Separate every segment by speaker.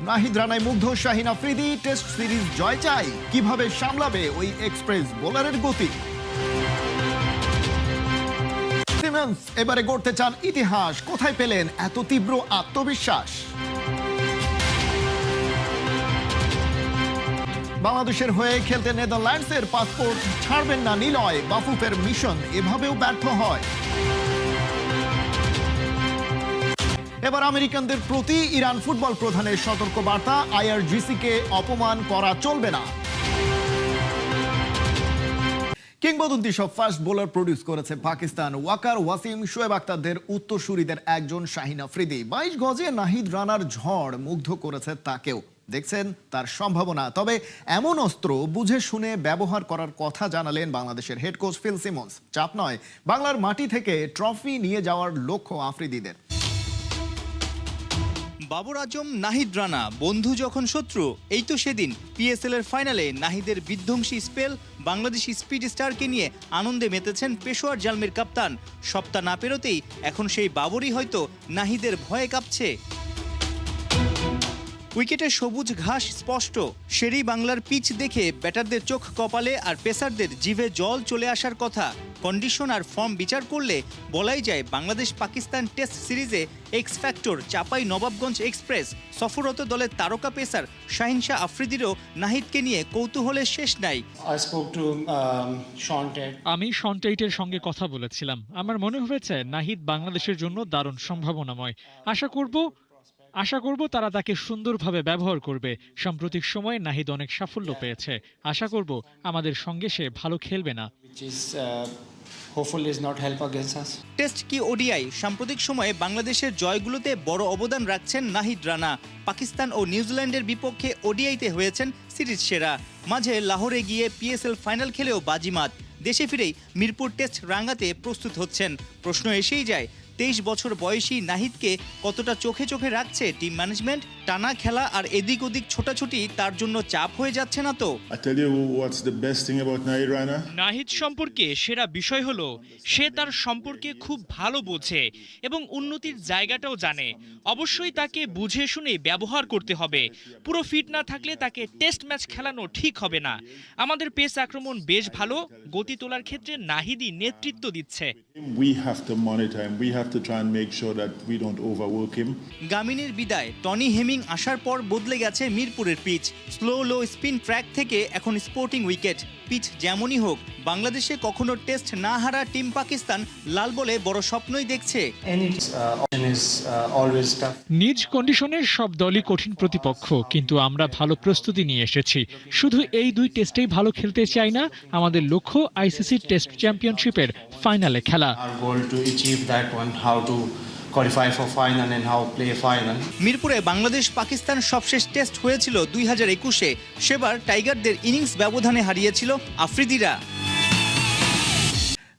Speaker 1: নাহিদ রানায় মুগ্ধ Shahin Afridi, test series জয় চাই, কিভাবে সামলাবে ওই এক্সপ্রেস বোলারের গতি। সিমন্স এবারে গড়তে চান ইতিহাস, কোথায় পেলেন এত তীব্র আত্মবিশ্বাস? বাংলাদেশের হয়ে খেলতে নেদারল্যান্ডসের পাসপোর্ট ছাড়বেন না নিলয়, বাফুফের মিশন এভাবেও ব্যর্থ হয়। এবার আমেরিকানদের প্রতি ইরান ফুটবল প্রধানের সতর্ক বার্তা, আইআরজিসিকে অপমান করা চলবে না। কিংবদন্তি সব ফাস্ট বোলার প্রডিউস করেছে পাকিস্তান। ওয়াকার, ওয়াসিম, শোয়েব আক্তারদের উত্তরসূরিদের একজন শাহিন আফ্রিদি। 22 গজে নাহিদ রানার ঝড় মুগ্ধ করেছে তাকেও। দেখছেন তার সম্ভাবনা, তবে এমন অস্ত্র বুঝে শুনে ব্যবহার করার কথা জানালেন বাংলাদেশের হেড কোচ ফিল সিমন্স। চাপ নয়, বাংলার মাটি থেকে ট্রফি নিয়ে যাওয়ার লক্ষ্য আফ্রিদিদের।
Speaker 2: বাবর আজম, নাহিদ রানা বন্ধু যখন শত্রু, এই তো সেদিন পিএসএল এর ফাইনালে নাহিদের বিধ্বংসী স্পেল, বাংলাদেশি স্পিড স্টারকে নিয়ে আনন্দে মেতেছেন পেশোয়ার জালমির কাপ্তান। সপ্তাহ না পেরোতেই এখন সেই বাবরই হয়তো নাহিদের ভয়ে কাঁপছে। উইকেটে সবুজ ঘাস স্পষ্ট, সেরি বাংলার পিচ দেখে ব্যাটারদের চোখ কপালে আর পেসারদের জিভে জল চলে আসার কথা। কন্ডিশন আর ফর্ম বিচার করলে বলাই যায় বাংলাদেশ পাকিস্তান টেস্ট সিরিজে x factor Chapai Nawabganj express. সফররত দলের তারকা পেসার শাহিন শাহ আফ্রিদিরও নাহিদকে নিয়ে কৌতূহলের শেষ নাই।
Speaker 3: আমি শন টেইটের সঙ্গে কথা বলেছিলাম। আমার মনে হয়েছে নাহিদ বাংলাদেশের জন্য দারুণ সম্ভাবনাময়। আশা করব তারা তাকে সুন্দরভাবে ব্যবহার করবে। সাম্প্রতিক সময়ে নাহিদ অনেক সাফল্য পেয়েছে। আশা করব আমাদের সঙ্গে সে ভালো খেলবে না।
Speaker 2: টেস্ট কি ওডিআই, সাম্প্রতিক সময়ে বাংলাদেশের জয়গুলোতে বড় অবদান রাখছেন নাহিদ রানা। পাকিস্তান ও নিউজিল্যান্ডের বিপক্ষে ওডিআইতে হয়েছেন সিরিজ সেরা। মাঝে লাহোরে গিয়ে পিএসএল ফাইনাল খেলেও বাজিমাত। দেশে ফিরেই মিরপুর টেস্ট রাঙাতে প্রস্তুত হচ্ছেন। প্রশ্ন এসেই যায়, 23 বছর বয়সী নাহিদকে কতটা চোখে চোখে রাখছে টিম ম্যানেজমেন্ট? টানা খেলা আর এদিক ওদিক ছোটাছুটি তার জন্য চাপ হয়ে যাচ্ছে না তো?
Speaker 4: নাহিদ সম্পর্কে সেরা বিষয় হলো সে তার সম্পর্কে খুব ভালো বোঝে এবং উন্নতির জায়গাটাও জানে। অবশ্যই তাকে বুঝে শুনে ব্যবহার করতে হবে। পুরো ফিট না থাকলে তাকে টেস্ট ম্যাচ খেলানো ঠিক হবে না। আমাদের পেস আক্রমণ বেশ ভালো, গতি তোলার ক্ষেত্রে নাহিদই নেতৃত্ব দিচ্ছে।
Speaker 2: গামিনীর বিদায়, টনি হেমিং আসার পর বদলে গেছে মিরপুরের পিচ। স্লো লো স্পিন ট্র্যাক থেকে এখন স্পোর্টিং উইকেট। পিচ যেমনই হোক, বাংলাদেশে কখনো টেস্ট না হারা টিম পাকিস্তান লাল বলে বড় স্বপ্নই দেখছে।
Speaker 3: নিজ কন্ডিশনের সব দলই কঠিন প্রতিপক্ষ, কিন্তু আমরা ভালো প্রস্তুতি নিয়ে এসেছি। শুধু এই 2 টেস্টেই ভালো খেলতে চাই না, আমাদের লক্ষ্য আইসিসি টেস্ট চ্যাম্পিয়নশিপের ফাইনালে খেলা।
Speaker 2: মিরপুরে বাংলাদেশ পাকিস্তান সবশেষ টেস্ট হয়েছিল 2021-এ। সেবার টাইগারদের ইনিংস ব্যবধানে হারিয়েছিল আফ্রিদিরা।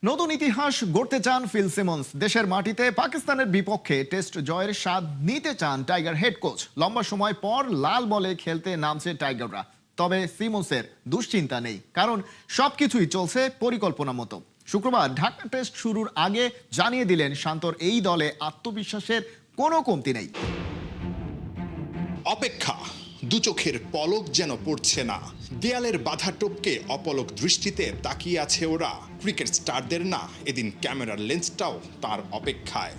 Speaker 1: নতুন ইতিহাস গড়তে চান ফিল সিমন্স। দেশের মাটিতে পাকিস্তানের বিপক্ষে টেস্ট জয়ের স্বাদ নিতে চান টাইগার হেড কোচ। লম্বা সময় পর লাল বলে খেলতে নামছে টাইগাররা। তবে সিমন্সের দুশ্চিন্তা নেই, কারণ সবকিছুই চলছে পরিকল্পনা মতো। শুক্রবার ঢাকা টেস্ট শুরুর আগে জানিয়ে দিলেন শান্তর এই দলে আত্মবিশ্বাসের কোনো কমতি নেই।
Speaker 5: অপেক্ষা, দু চোখের পলক যেন পড়ছে না। দেয়ালের বাধা টপকে অপলক দৃষ্টিতে তাকিয়ে আছে ওরা। ক্রিকেট স্টারদের না, এদিন ক্যামেরার লেন্সটাও তার অপেক্ষায়।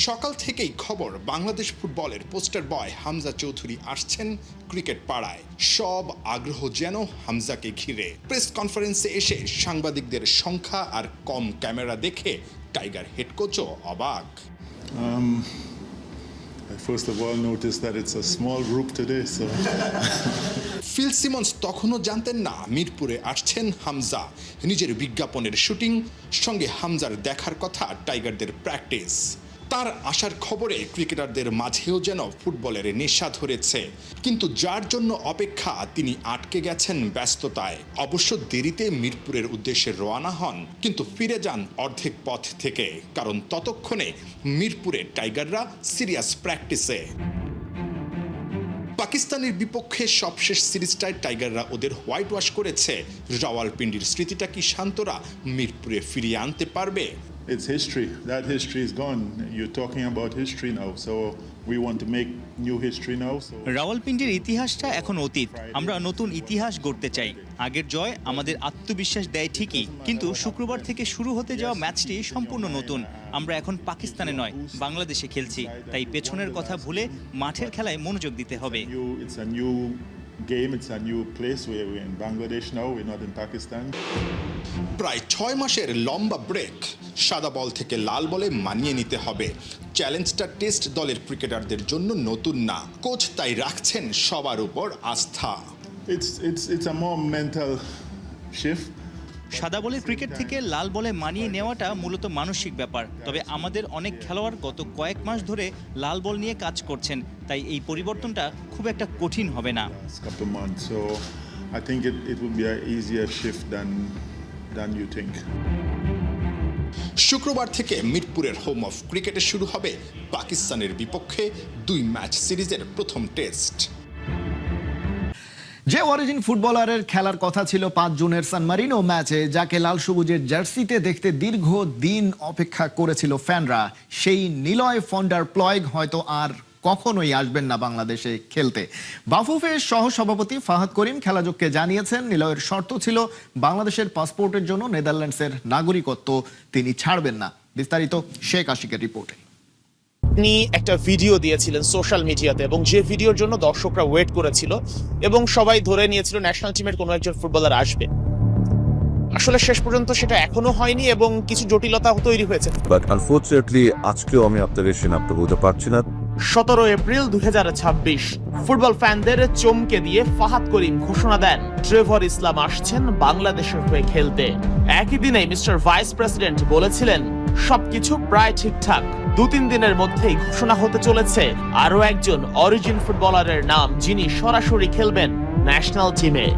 Speaker 5: সকাল থেকেই খবর, বাংলাদেশ ফুটবলের পোস্টার বয় হামজা চৌধুরী আসছেন ক্রিকেট পাড়ায়। সব আগ্রহ যেন হামজাকে ঘিরে। প্রেস কনফারেন্সে এসে সাংবাদিকদের সংখ্যা আর কম ক্যামেরা দেখে টাইগার হেড কোচও অবাক।
Speaker 6: I first of all noticed that it's a small group today, so
Speaker 5: Phil Simmons তখনও জানতেন না মিরপুরে আসছেন হামজা। নিজের বিজ্ঞাপনের শুটিং, সঙ্গে হামজার দেখার কথা টাইগারদের প্র্যাকটিস। তার আসার খবরে ক্রিকেটারদের মাঝেও যেন ফুটবলের নেশা ধরেছে। কিন্তু যার জন্য অপেক্ষা, তিনি আটকে গেছেন ব্যস্ততায়। অবশ্য দেরিতে মিরপুরের উদ্দেশ্যে রওনা হন, কিন্তু ফিরে যান অর্ধেক পথ থেকে, কারণ ততক্ষণে মিরপুরে টাইগাররা সিরিয়াস প্র্যাকটিসে। পাকিস্তানের বিপক্ষে সবশেষ সিরিজটায় টাইগাররা ওদের হোয়াইট ওয়াশ করেছে। রাওয়ালপিন্ডির স্মৃতিটা কি শান্তরা মিরপুরে ফিরিয়ে আনতে পারবে?
Speaker 6: it's history. That history is gone. You're talking about history now. So We want to make new history now. So
Speaker 2: রাওয়ালপিন্ডির ইতিহাসটা এখন অতীত, আমরা নতুন ইতিহাস গড়তে চাই। আগের জয় আমাদের আত্মবিশ্বাস দেয় ঠিকই, কিন্তু শুক্রবার থেকে শুরু হতে যাওয়া ম্যাচটি সম্পূর্ণ নতুন। আমরা এখন পাকিস্তানে নয়, বাংলাদেশে খেলছি, তাই পেছনের কথা ভুলে মাঠের খেলায় মনোযোগ দিতে হবে।
Speaker 6: it's a new game, it's a new place. We're in Bangladesh now, we're not in Pakistan.
Speaker 5: প্রায় 6 মাসের লম্বা ব্রেক, সাদা বল থেকে লাল বলে মানিয়ে নিতে হবে। চ্যালেঞ্জটা টেস্ট দলের ক্রিকেটারদের জন্য নতুন না, কোচ তাই রাখছেন সবার উপর আস্থা।
Speaker 6: It's a more mental shift.
Speaker 2: সাদা বলের ক্রিকেট থেকে লাল বলে মানিয়ে নেওয়াটা মূলত মানসিক ব্যাপার, তবে আমাদের অনেক খেলোয়াড় গত কয়েক মাস ধরে লাল বল নিয়ে কাজ করছেন, তাই এই পরিবর্তনটা খুব একটা কঠিন হবে না।
Speaker 6: Last couple of months, so I think it will be an easier shift than you think.
Speaker 5: শুক্রবার থেকে মিরপুরের হোম অফ ক্রিকেটে শুরু হবে পাকিস্তানের বিপক্ষে 2 ম্যাচ সিরিজের প্রথম টেস্ট।
Speaker 1: যে অরিজিন ফুটবলারের খেলার কথা ছিল 5 জুনের সান মারিনো ম্যাচে, যাকে লাল সবুজের জার্সিতে দেখতে দীর্ঘ দিন অপেক্ষা করেছিল ফ্যানরা, সেই নিলয় ফন্ডার প্লয়েগ হয়তো আর কখনোই আসবেন না বাংলাদেশে খেলতে। বাফুফের সহসভাপতি ফাহাদ করিম খেলাযোগকে জানিয়েছেন, নিলয়ের শর্ত ছিল বাংলাদেশের পাসপোর্টের জন্য নেদারল্যান্ডসের নাগরিকত্ব তিনি ছাড়বেন না। বিস্তারিত শেখ আশিকের রিপোর্টে।
Speaker 7: তিনি একটা ভিডিও দিয়েছিলেন সোশ্যাল মিডিয়াতে, এবং যে ভিডিওর জন্য দর্শকরা ওয়েট করেছিল এবং সবাই ধরে নিয়েছিল ন্যাশনাল টিমের কোনো একজন ফুটবলার আসবে। আসলে শেষ পর্যন্ত সেটা এখনো হয়নি এবং কিছু জটিলতা তৈরি হয়েছে।
Speaker 8: বাট আনফরচুনেটলি আজকেও আমি আপনাদের শনাক্ত হতে পারছি না।
Speaker 7: 17 এপ্রিল 2026 ফুটবল ফ্যানদের চমকে দিয়ে ফাহাদ করিম ঘোষণা দেন ট্রেভর ইসলাম আসছেন বাংলাদেশের হয়ে খেলতে। একই দিনে মিস্টার ভাইস প্রেসিডেন্ট বলেছিলেন সবকিছু প্রায় ঠিকঠাক, 2-3 দিনের মধ্যেই ঘোষণা হতে চলেছে আরো একজন অরিজিন ফুটবলারের নাম, যিনি সরাসরি খেলবেন ন্যাশনাল টিমে।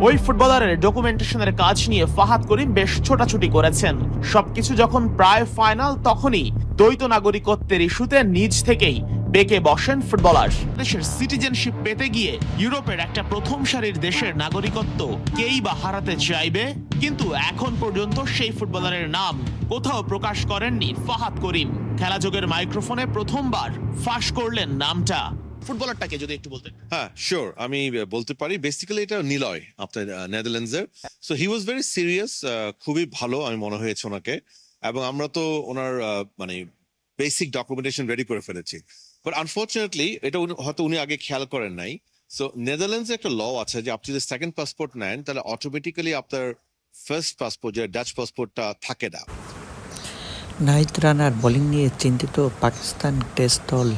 Speaker 7: ওই ফুটবলারের ডকুমেন্টেশনের কাজ নিয়ে ফাহাদ করিম বেশ ছোটাছুটি করেছেন। সবকিছু যখন প্রায় ফাইনাল, তখনই দ্বৈত নাগরিকত্বের ইস্যুতে নিজ থেকেই বেঁকে বসেন ফুটবলার। দেশের সিটিজেনশিপ পেতে গিয়ে ইউরোপের একটা প্রথম সারির দেশের নাগরিকত্ব কেই বা হারাতে চাইবে, কিন্তু এখন পর্যন্ত সেই ফুটবলারের নাম কোথাও প্রকাশ করেননি ফাহাদ করিম। খেলাযোগের মাইক্রোফোনে প্রথমবার ফাঁস করলেন নামটা। ফুটবলারটাকে যদি একটু বলতেন।
Speaker 9: হ্যাঁ শিওর, আমি বলতে পারি। বেসিক্যালি এটা নিলয়, আপনার নেদারল্যান্ডসের। So he was very serious, খুবই ভালো আমি মনে হয়েছে ওনাকে, এবং আমরা তো ওনার মানে বেসিক ডকুমেন্টেশন রেডি করে ফেলেছি। বাট আনফর্চুনেটলি এটা হয়তো উনি আগে খেয়াল করেন নাই। সো নেদারল্যান্ডসে একটা ল আছে যে আপনি যদি সেকেন্ড পাসপোর্ট নেন তাহলে অটোমেটিক্যালি আপনার ফার্স্ট পাসপোর্ট, যে ডাচ পাসপোর্টটা থাকে না।
Speaker 10: নাহিদ রানার বোলিং নিয়ে চিন্তিত পাকিস্তান টেস্ট দল।